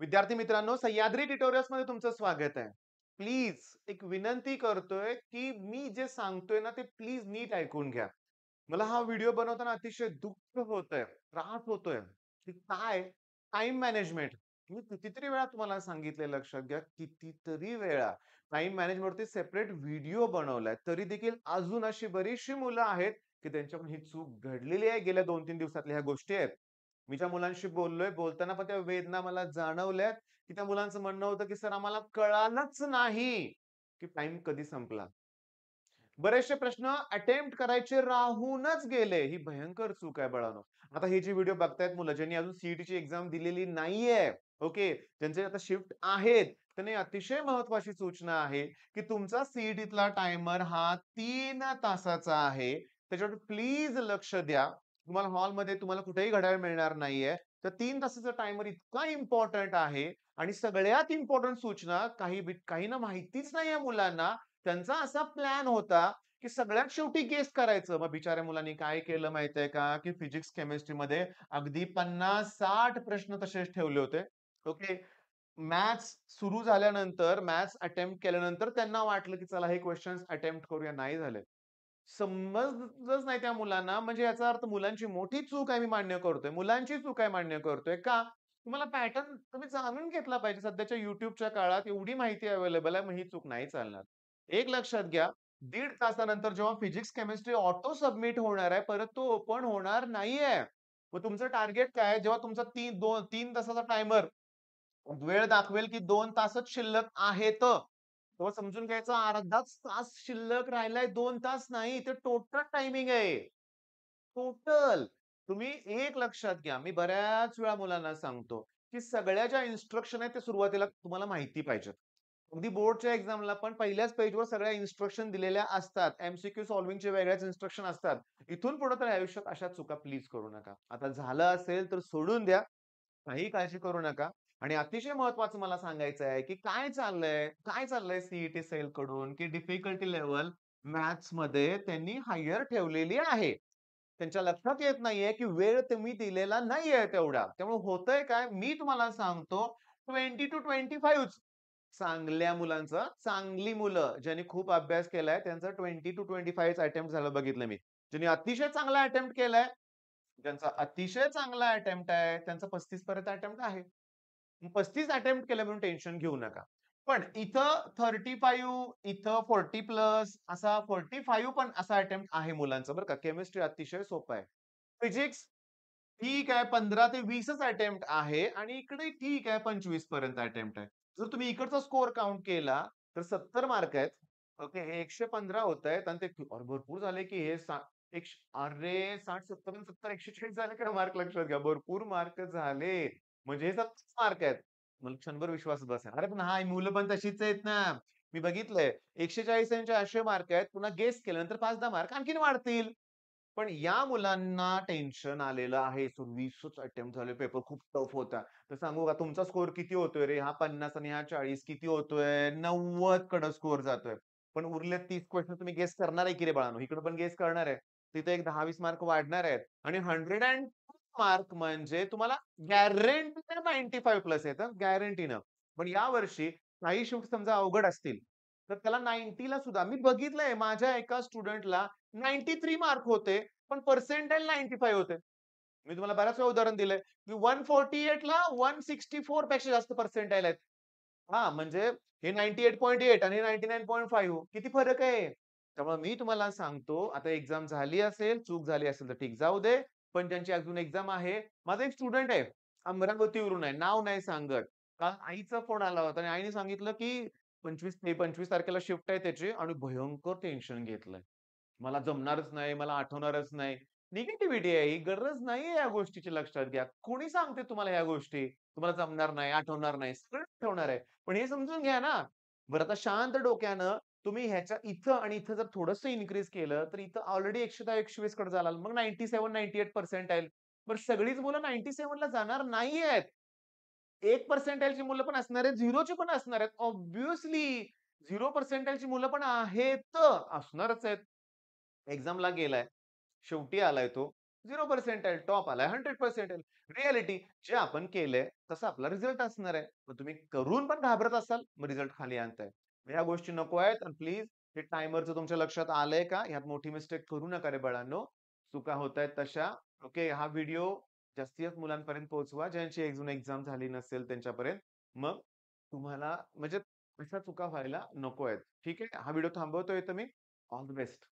विद्यार्थी मित्रांनो, सह्याद्री ट्युटोरियल्स मध्ये तुमचं स्वागत आहे. प्लीज एक विनंती करतोय, की मी जे सांगतोय ना, ते प्लीज नीट ऐकून घ्या. मला हा व्हिडिओ बनवताना अतिशय दुःख होतंय, त्रास होतोय, की काय टाईम मॅनेजमेंट. मी कितीतरी वेळा तुम्हाला सांगितलंय, लक्षात घ्या, कितीतरी वेळा टाईम मॅनेजमेंटवरती सेपरेट व्हिडिओ बनवलाय. तरी देखील अजून अशी बरीचशी मुलं आहेत, की त्यांच्याकडून ही चूक घडलेली आहे. गेल्या 2-3 दिवसातल्या ह्या गोष्टी आहेत. मी ज्या मुलांशी बोललोय, बोलताना पण त्या वेदना मला जाणवल्यात, की त्या मुलांचं म्हणणं होतं, की "सर आम्हाला कळालंच नाही, की टाईम कधी संपला." बरेचसे प्रश्न अटेम्प्ट करायचे राहूनच गेले. ही भयंकर चूक आहे बाळांनो. आता हे जी व्हिडिओ बघतायत मुलं, ज्यांनी अजून सी एक्झाम दिलेली नाहीये, ओके, ज्यांचे आता शिफ्ट आहेत, त्यांना अतिशय महत्त्वाची सूचना आहे, की तुमचा सी टायमर हा 3 तासाचा आहे. त्याच्यावर प्लीज लक्ष द्या. तुम्हाला हॉलमध्ये तुम्हाला कुठेही घड्याळ मिळणार नाहीये. तर 3 तासाचा टायमर इतका इम्पोर्टंट आहे आणि सगळ्यात इम्पोर्टंट सूचना काहींना माहितीच नाहीये मुलांना. त्यांचा असा प्लॅन होता, की सगळ्यात शेवटी गेस करायचं. मग बिचाऱ्या मुलांनी काय केलं माहितीये का, की फिजिक्स, केमिस्ट्रीमध्ये अगदी 50-60 प्रश्न तसेच ठेवले होते. ओके. मॅथ्स सुरू झाल्यानंतर, मॅथ्स अटेम्प्ट केल्यानंतर त्यांना वाटलं, की चला हे क्वेशन्स अटेम्प्ट करूया. नाही झाले. समजलंच नाही त्या मुलांना, म्हणजे याचा अर्थ मुलांची मोठी चूक आहे मी मान्य करतोय. मुलांची चूक आहे मान्य करतोय. का? तुम्हाला पॅटर्न तुम्ही जाणून घेतला पाहिजे. सध्याच्या YouTubeच्या काळात एवढी माहिती अवेलेबल आहे, मग ही चूक नाही चालणार. एक लक्षात घ्या, 1.5 तासानंतर जेव्हा फिजिक्स, केमिस्ट्री ऑटो सबमिट होणार आहे, परत तो ओपन होणार नाहीये. मग तुमचं टार्गेट काय आहे? जेव्हा तुमचा 3 तासाचा टायमर वेळ दाखवेल, की 2 तासच शिल्लक आहेत. तेव्हा समजून घ्यायचं अर्धाच तास शिल्लक राहिलाय, 2 तास नाही. ते टोटल टायमिंग आहे. टोटल. तुम्ही एक लक्षात घ्या, मी बऱ्याच वेळा मुलांना सांगतो, की सगळ्या ज्या इन्स्ट्रक्शन आहेत, ते सुरुवातीला तुम्हाला माहिती पाहिजेत. अगदी बोर्डच्या एक्झामला पण पहिल्याच पेजवर सगळ्या इन्स्ट्रक्शन दिलेल्या असतात. एम-सी-क्यू सॉल्व्हिंगचे वेगळ्याच इन्स्ट्रक्शन असतात. इथून पुढे तर आयुष्यात अशा चुका प्लीज करू नका. आता झालं असेल तर सोडून द्या. काही काळजी करू नका. आणि अतिशय महत्त्वाचं मला सांगायचं आहे, की काय चाललंय सी सेल कडून, की डिफिकल्टी लेव्हल मॅथ्समध्ये त्यांनी हायर ठेवलेली आहे. त्यांच्या लक्षात येत नाहीये, की वेळ तुम्ही दिलेला नाहीये तेवढा. त्यामुळे होतंय काय, मी तुम्हाला सांगतो 20 टू 25च चांगल्या मुलांचं, चांगली मुलं ज्यांनी खूप अभ्यास केलाय त्यांचं 20 टू 25 अटेम्प्ट झालं बघितलं मी. ज्यांनी अतिशय चांगला अटेम्प्ट केलाय, ज्यांचा अतिशय चांगला अटेम्प्ट आहे, त्यांचा 35 पर्यंत अटेम्प्ट आहे. 35 अटेम्प्ट केले म्हणून टेन्शन घेऊ नका. पण इथं 35, इथं 40 प्लस असा 45 पण असा अटेम्प्ट आहे मुलांचा बरं का. केमिस्ट्री अतिशय सोपं आहे. फिजिक्स ठीक आहे 15 ते 20च अटेम्प्ट आहे आणि इकडे ठीक आहे 25 पर्यंत अटेम्प्ट आहे. जर तुम्ही इकडचा स्कोर काउंट केला तर 70 मार्क आहेत. ओके. हे 115 होतायत आणि ते अरे भरपूर झाले की हे अरे 60, 70 आणि 70, 140 झाले का मार्क लक्षात घ्या. भरपूर मार्क झाले. म्हणजे हे 70 मार्क आहेत. मला क्षणभर विश्वास बसेना. अरे पण हां, मुलं पण तशीच आहेत ना. मी बघितलंय 140 असे मार्क आहेत. पुन्हा गेस केल्यानंतर 5-10 मार्क आणखीन वाढतील. पण या मुलांना टेन्शन आलेलं आहे. सो 20च अटेम्प्ट झाले. पेपर खूप टफ होता. तर सांगू का तुमचा स्कोर किती होतोय रे? हा 50 आणि हा 40 किती होतोय? 90 कडे स्कोर जातोय. पण उरले 30 क्वेशन तुम्ही गेस करणार आहे की रे बाळांनो? इकडे पण गेस करणार आहे. तिथे एक 10-20 मार्क वाढणार आहेत आणि 102 मार्क म्हणजे तुम्हाला गॅरंटीनं 95 प्लस येतं, गॅरंटीनं. पण यावर्षी काही शिफ्ट समजा अवघड असतील, तर त्याला 90 ला सुद्धा मी बघितलंय माझ्या एका स्टुडंटला 93 मार्क होते, पण पर्सेंटाइल 95 होते. मी तुम्हाला बऱ्याच वेळा उदाहरण दिलंय, की 148 ला 164 पेक्षा जास्त पर्सेंटाइल आहेत. हां, म्हणजे हे 98.8 आणि हे 99.5 किती फरक आहे? त्यामुळे मी तुम्हाला सांगतो, आता एक्झाम झाली असेल, चूक झाली असेल तर ठीक जाऊ दे. पण ज्यांची अजून एक्झाम आहे, माझा एक स्टुडंट आहे, अमरावतीवरून आहे, नाव नाही सांगत. काल आईचा फोन आला होता आणि आईने सांगितलं, की 25 तारखेला शिफ्ट आहे त्याची आणि भयंकर टेन्शन घेतलंय. मला जमणारच नाही, मला आठवणारच नाही. निगेटिव्हिटी आहे ही, गरज नाहीये या गोष्टीची लक्षात घ्या. कोणी सांगते तुम्हाला ह्या गोष्टी? तुम्हाला जमणार नाही, आठवणार नाही, सगळं आठवणार आहे. पण हे समजून घ्या ना. बरं आता शांत डोक्यानं तुम्ही ह्याच्या इथं आणि इथं जर थोडंसं इन्क्रीज केलं, तर इथं ऑलरेडी 110-120 कडे जालाल. मग 97-98 पर्सेंटाइल. बरं सगळीच मुलं 97 ला जाणार नाहीयेत. 1 पर्सेंटाइलची मुलं पण असणार आहेत, 0 ची पण असणार आहेत. ऑब्व्हियसली 0 पर्सेंटाइलची मुलं पण आहेत, असणारच आहेत. एक्झामला गेलाय, शेवटी आलाय तो. 0 पर्सेंटाइल, टॉप आलाय 100 पर्सेंटाइल. रिअॅलिटी जे आपण केलंय तसा आपला रिझल्ट असणार आहे. मग तुम्ही करून पण घाबरत असाल, मग रिझल्ट खाली आणताय. ह्या गोष्टी नको आहेत आणि प्लीज हे टायमरचं तुमच्या लक्षात आलंय का? ह्यात मोठी मिस्टेक करू नका रे बाळांनो. चुका होतायत तशा. ओके. हा व्हिडिओ जास्तीत जास्त मुलांपर्यंत पोहोचवा, ज्यांची अजून एक्झाम झाली नसेल त्यांच्यापर्यंत. मग तुम्हाला म्हणजे अशा चुका व्हायला नको आहेत. ठीक आहे. हा व्हिडिओ थांबवतोय इथं मी. All the best.